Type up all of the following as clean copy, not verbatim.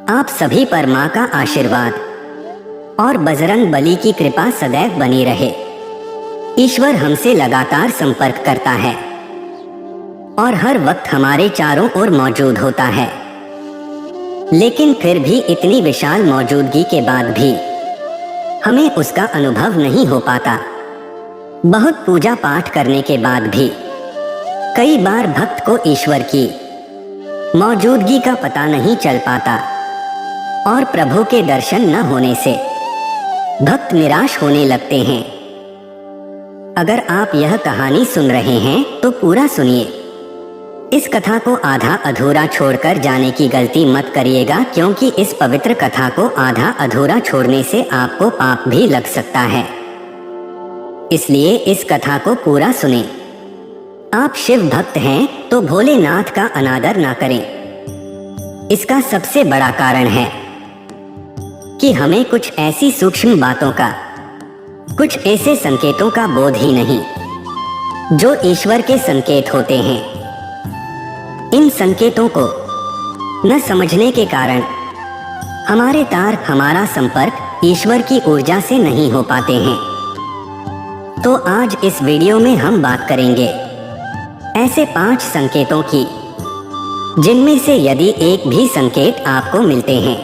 आप सभी पर मां का आशीर्वाद और बजरंग बली की कृपा सदैव बनी रहे। ईश्वर हमसे लगातार संपर्क करता है और हर वक्त हमारे चारों ओर मौजूद होता है, लेकिन फिर भी इतनी विशाल मौजूदगी के बाद भी हमें उसका अनुभव नहीं हो पाता। बहुत पूजा पाठ करने के बाद भी कई बार भक्त को ईश्वर की मौजूदगी का पता नहीं चल पाता और प्रभु के दर्शन न होने से भक्त निराश होने लगते हैं। अगर आप यह कहानी सुन रहे हैं तो पूरा सुनिए। इस कथा को आधा अधूरा छोड़कर जाने की गलती मत करिएगा, क्योंकि इस पवित्र कथा को आधा अधूरा छोड़ने से आपको पाप भी लग सकता है। इसलिए इस कथा को पूरा सुने। आप शिव भक्त हैं तो भोलेनाथ का अनादर ना करें। इसका सबसे बड़ा कारण है कि हमें कुछ ऐसी सूक्ष्म बातों का, कुछ ऐसे संकेतों का बोध ही नहीं जो ईश्वर के संकेत होते हैं। इन संकेतों को न समझने के कारण हमारे तार, हमारा संपर्क ईश्वर की ऊर्जा से नहीं हो पाते हैं। तो आज इस वीडियो में हम बात करेंगे ऐसे 5 संकेतों की, जिनमें से यदि एक भी संकेत आपको मिलते हैं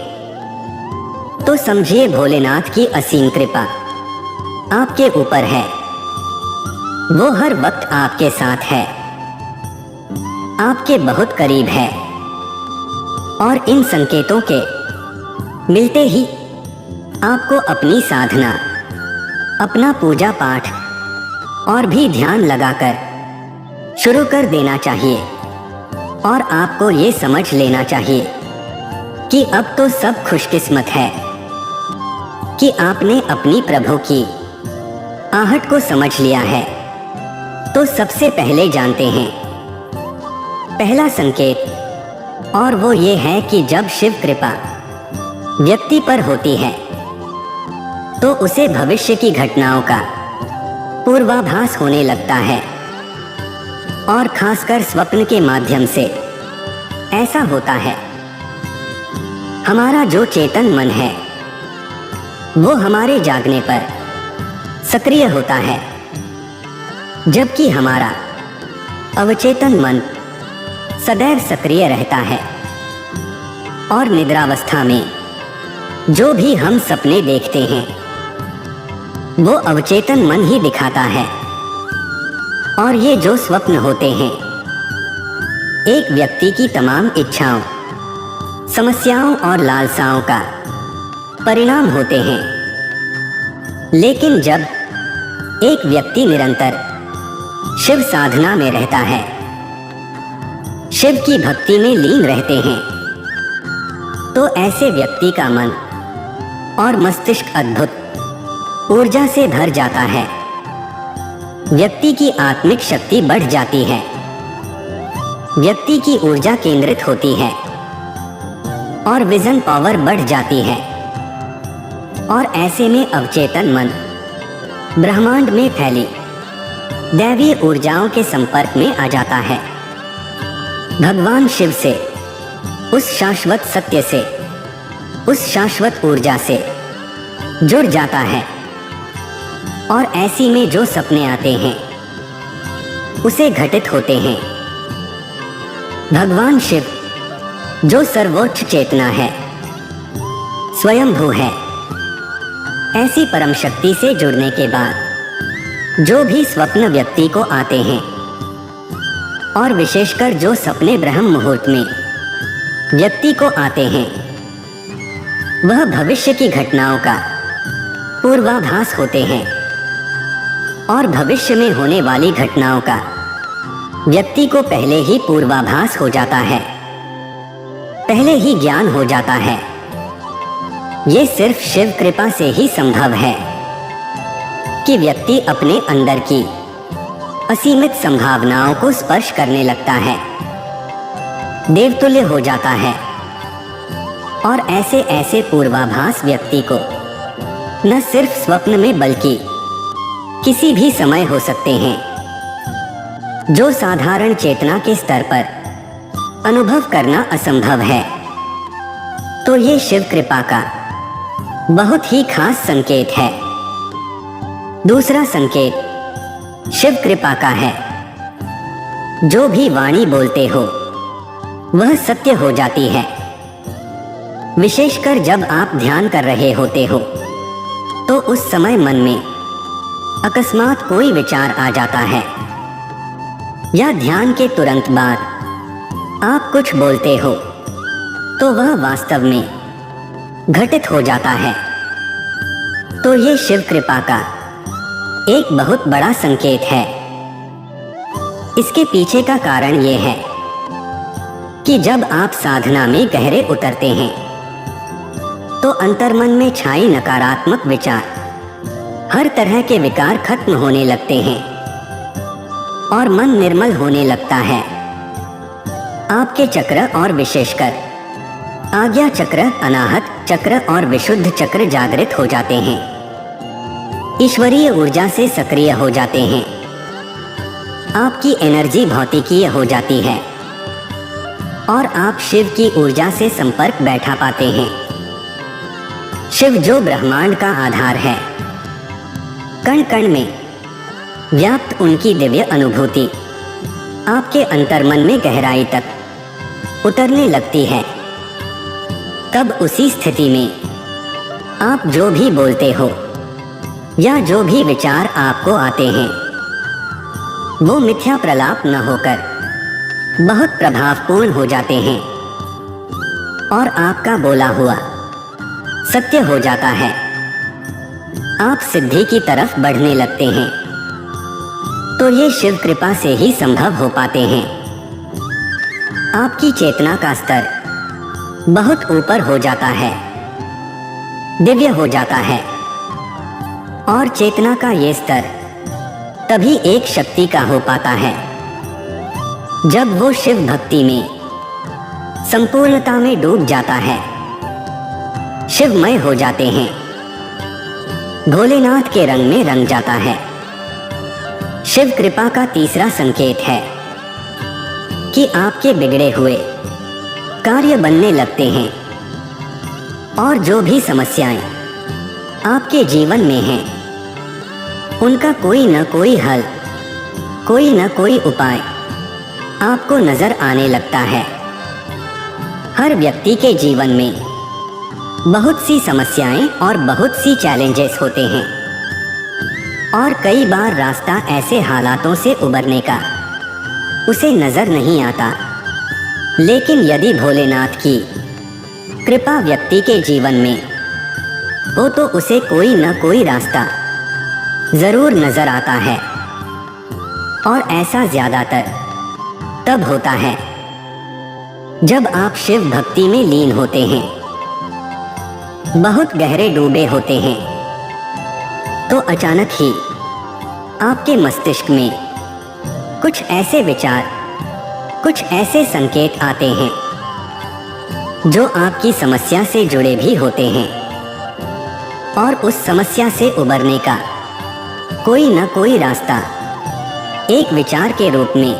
तो समझिए भोलेनाथ की असीम कृपा आपके ऊपर है। वो हर वक्त आपके साथ है, आपके बहुत करीब है और इन संकेतों के मिलते ही आपको अपनी साधना, अपना पूजा पाठ और भी ध्यान लगाकर शुरू कर देना चाहिए और आपको ये समझ लेना चाहिए कि अब तो सब खुशकिस्मत है कि आपने अपनी प्रभु की आहट को समझ लिया है। तो सबसे पहले जानते हैं पहला संकेत, और वो ये है कि जब शिव कृपा व्यक्ति पर होती है तो उसे भविष्य की घटनाओं का पूर्वाभास होने लगता है और खासकर स्वप्न के माध्यम से ऐसा होता है। हमारा जो चेतन मन है वो हमारे जागने पर सक्रिय होता है, जबकि हमारा अवचेतन मन सदैव सक्रिय रहता है और निद्रावस्था में जो भी हम सपने देखते हैं वो अवचेतन मन ही दिखाता है। और ये जो स्वप्न होते हैं एक व्यक्ति की तमाम इच्छाओं, समस्याओं और लालसाओं का परिणाम होते हैं। लेकिन जब एक व्यक्ति निरंतर शिव साधना में रहता है, शिव की भक्ति में लीन रहते हैं, तो ऐसे व्यक्ति का मन और मस्तिष्क अद्भुत ऊर्जा से भर जाता है। व्यक्ति की आत्मिक शक्ति बढ़ जाती है, व्यक्ति की ऊर्जा केंद्रित होती है और विजन पावर बढ़ जाती है। और ऐसे में अवचेतन मन ब्रह्मांड में फैली दैवीय ऊर्जाओं के संपर्क में आ जाता है। भगवान शिव से, उस शाश्वत सत्य से, उस शाश्वत ऊर्जा से जुड़ जाता है और ऐसी में जो सपने आते हैं उसे घटित होते हैं। भगवान शिव जो सर्वोच्च चेतना है, स्वयंभू है, ऐसी परम शक्ति से जुड़ने के बाद जो भी स्वप्न व्यक्ति को आते हैं और विशेषकर जो सपने ब्रह्म मुहूर्त में व्यक्ति को आते हैं वह भविष्य की घटनाओं का पूर्वाभास होते हैं और भविष्य में होने वाली घटनाओं का व्यक्ति को पहले ही पूर्वाभास हो जाता है, पहले ही ज्ञान हो जाता है। ये सिर्फ शिव कृपा से ही संभव है कि व्यक्ति अपने अंदर की असीमित संभावनाओं को स्पर्श करने लगता है, देवतुल्य हो जाता है। और ऐसे ऐसे पूर्वाभास व्यक्ति को न सिर्फ स्वप्न में बल्कि किसी भी समय हो सकते हैं, जो साधारण चेतना के स्तर पर अनुभव करना असंभव है। तो ये शिव कृपा का बहुत ही खास संकेत है। दूसरा संकेत शिव कृपा का है। जो भी वाणी बोलते हो वह सत्य हो जाती है। विशेषकर जब आप ध्यान कर रहे होते हो तो उस समय मन में अकस्मात कोई विचार आ जाता है या ध्यान के तुरंत बाद आप कुछ बोलते हो तो वह वास्तव में घटित हो जाता है। तो ये शिव कृपा का एक बहुत बड़ा संकेत है। इसके पीछे का कारण ये है कि जब आप साधना में गहरे उतरते हैं तो अंतर्मन में छाई नकारात्मक विचार, हर तरह के विकार खत्म होने लगते हैं और मन निर्मल होने लगता है। आपके चक्र और विशेषकर आज्ञा चक्र, अनाहत चक्र और विशुद्ध चक्र जागृत हो जाते हैं, ईश्वरीय ऊर्जा से सक्रिय हो जाते हैं। आपकी एनर्जी भौतिकीय हो जाती है और आप शिव की ऊर्जा से संपर्क बैठा पाते हैं। शिव जो ब्रह्मांड का आधार है, कण कण में व्याप्त उनकी दिव्य अनुभूति आपके अंतर्मन में गहराई तक उतरने लगती है। तब उसी स्थिति में आप जो भी बोलते हो या जो भी विचार आपको आते हैं वो मिथ्या प्रलाप न होकर बहुत प्रभावपूर्ण हो जाते हैं और आपका बोला हुआ सत्य हो जाता है। आप सिद्धि की तरफ बढ़ने लगते हैं। तो ये शिव कृपा से ही संभव हो पाते हैं। आपकी चेतना का स्तर बहुत ऊपर हो जाता है, दिव्य हो जाता है और चेतना का ये स्तर तभी एक शक्ति का हो पाता है जब वो शिव भक्ति में संपूर्णता में डूब जाता है, शिवमय हो जाते हैं, भोलेनाथ के रंग में रंग जाता है। शिव कृपा का तीसरा संकेत है कि आपके बिगड़े हुए कार्य बनने लगते हैं और जो भी समस्याएं आपके जीवन में हैं उनका कोई न कोई हल, कोई न कोई उपाय आपको नजर आने लगता है। हर व्यक्ति के जीवन में बहुत सी समस्याएं और बहुत सी चैलेंजेस होते हैं और कई बार रास्ता ऐसे हालातों से उबरने का उसे नजर नहीं आता। लेकिन यदि भोलेनाथ की कृपा व्यक्ति के जीवन में हो तो उसे कोई न कोई रास्ता जरूर नजर आता है और ऐसा ज्यादातर तब होता है जब आप शिव भक्ति में लीन होते हैं, बहुत गहरे डूबे होते हैं। तो अचानक ही आपके मस्तिष्क में कुछ ऐसे विचार, कुछ ऐसे संकेत आते हैं जो आपकी समस्या से जुड़े भी होते हैं और उस समस्या से उबरने का कोई न कोई रास्ता एक विचार के रूप में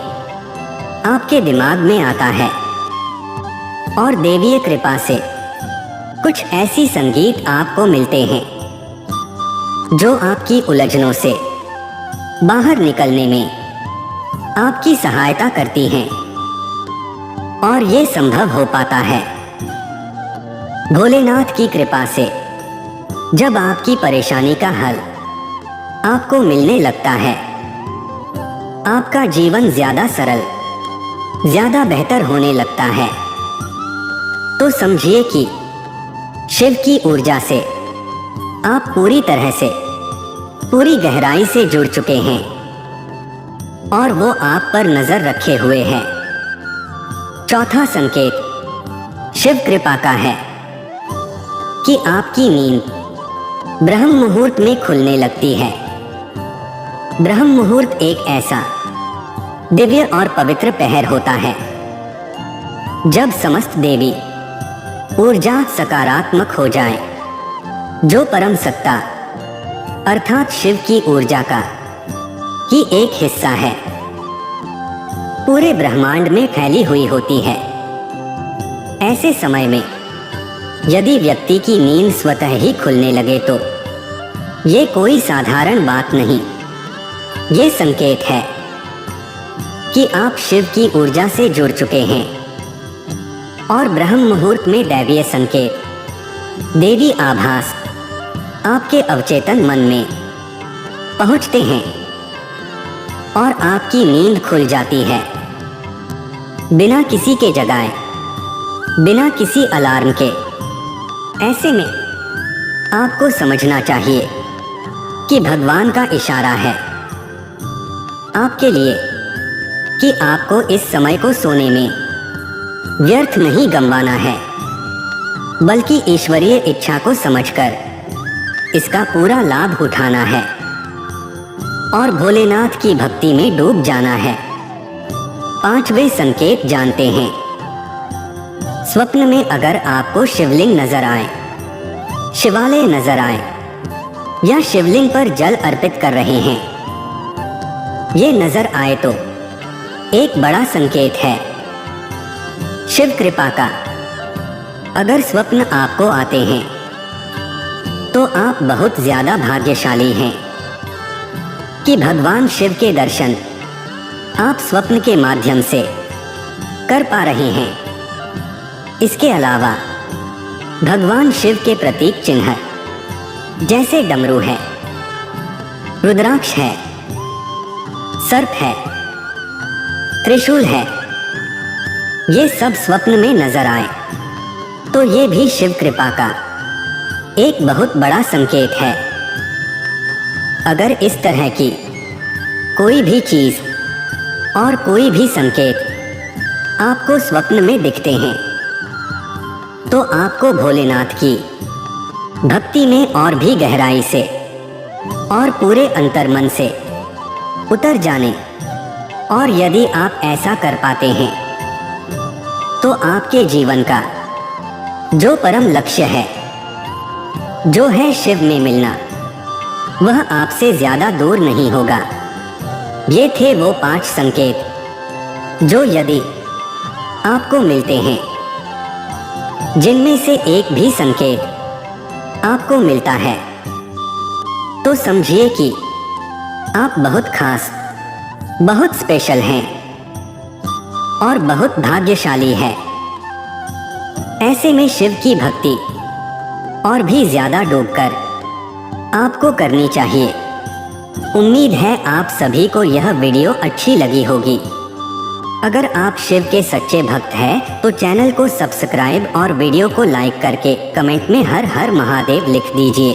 आपके दिमाग में आता है और देवीय कृपा से कुछ ऐसी संगीत आपको मिलते हैं जो आपकी उलझनों से बाहर निकलने में आपकी सहायता करती हैं और ये संभव हो पाता है भोलेनाथ की कृपा से। जब आपकी परेशानी का हल आपको मिलने लगता है, आपका जीवन ज्यादा सरल, ज्यादा बेहतर होने लगता है। तो समझिए कि शिव की ऊर्जा से आप पूरी तरह से, पूरी गहराई से जुड़ चुके हैं और वो आप पर नजर रखे हुए हैं। चौथा संकेत शिव कृपा का है कि आपकी नींद ब्रह्म मुहूर्त में खुलने लगती है। ब्रह्म मुहूर्त एक ऐसा दिव्य और पवित्र पहर होता है जब समस्त देवी ऊर्जा सकारात्मक हो जाए, जो परम सत्ता अर्थात शिव की ऊर्जा का ही एक हिस्सा है, पूरे ब्रह्मांड में फैली हुई होती है। ऐसे समय में यदि व्यक्ति की नींद स्वतः ही खुलने लगे तो ये कोई साधारण बात नहीं, ये संकेत है कि आप शिव की ऊर्जा से जुड़ चुके हैं और ब्रह्म मुहूर्त में दैवीय संकेत, देवी आभास आपके अवचेतन मन में पहुंचते हैं और आपकी नींद खुल जाती है बिना किसी के जगाए, बिना किसी अलार्म के। ऐसे में आपको समझना चाहिए कि भगवान का इशारा है आपके लिए कि आपको इस समय को सोने में व्यर्थ नहीं गंवाना है, बल्कि ईश्वरीय इच्छा को समझकर इसका पूरा लाभ उठाना है और भोलेनाथ की भक्ति में डूब जाना है। 5वें संकेत जानते हैं। स्वप्न में अगर आपको शिवलिंग नजर आए, शिवालय नजर आए या शिवलिंग पर जल अर्पित कर रहे हैं, ये नजर आए तो एक बड़ा संकेत है शिव कृपा का। अगर स्वप्न आपको आते हैं तो आप बहुत ज्यादा भाग्यशाली हैं कि भगवान शिव के दर्शन आप स्वप्न के माध्यम से कर पा रहे हैं। इसके अलावा भगवान शिव के प्रतीक चिन्ह जैसे डमरू है, रुद्राक्ष है, सर्प है, त्रिशूल है, ये सब स्वप्न में नजर आए तो ये भी शिव कृपा का एक बहुत बड़ा संकेत है। अगर इस तरह की कोई भी चीज और कोई भी संकेत आपको स्वप्न में दिखते हैं तो आपको भोलेनाथ की भक्ति में और भी गहराई से और पूरे अंतर्मन से उतर जाने, और यदि आप ऐसा कर पाते हैं तो आपके जीवन का जो परम लक्ष्य है, जो है शिव में मिलना, वह आपसे ज्यादा दूर नहीं होगा। ये थे वो 5 संकेत जो यदि आपको मिलते हैं, जिनमें से एक भी संकेत आपको मिलता है तो समझिए कि आप बहुत खास, बहुत स्पेशल हैं और बहुत भाग्यशाली है। ऐसे में शिव की भक्ति और भी ज्यादा डूबकर आपको करनी चाहिए। उम्मीद है आप सभी को यह वीडियो अच्छी लगी होगी। अगर आप शिव के सच्चे भक्त हैं तो चैनल को सब्सक्राइब और वीडियो को लाइक करके कमेंट में हर हर महादेव लिख दीजिए।